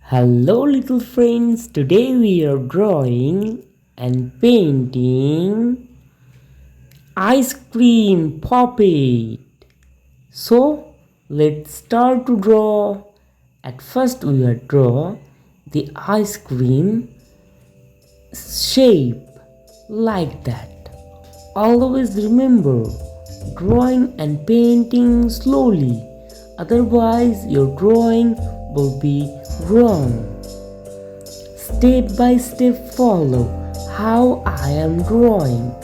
Hello, little friends. Today we are drawing and painting ice cream puppet. So let's start to draw. At first, we will draw the ice cream shape like that. Always remember drawing and painting slowly, otherwise, your drawing will be wrong. Step by step, follow how I am drawing.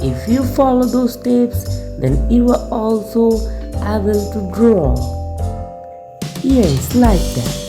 If you follow those steps, then you are also able to draw. Yes, like that.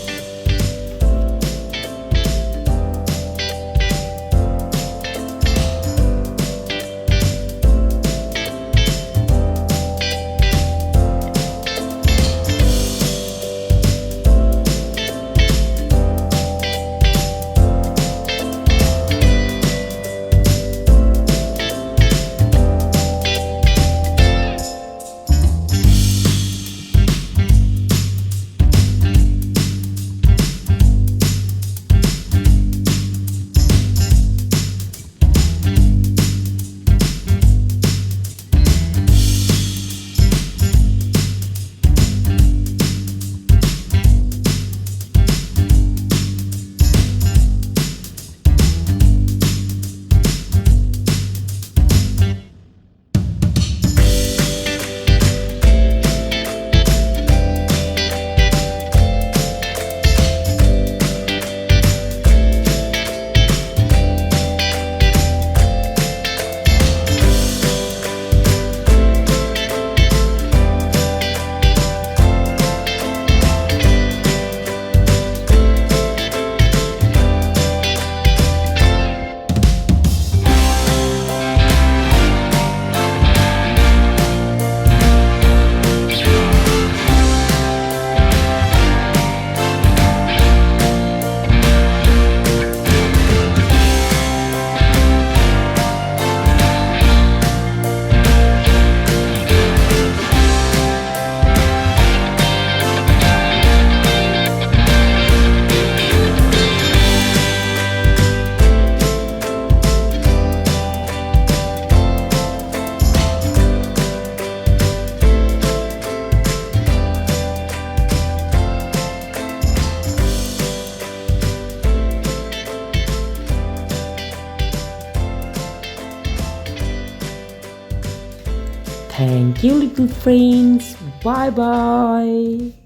Thank you, little friends. Bye bye.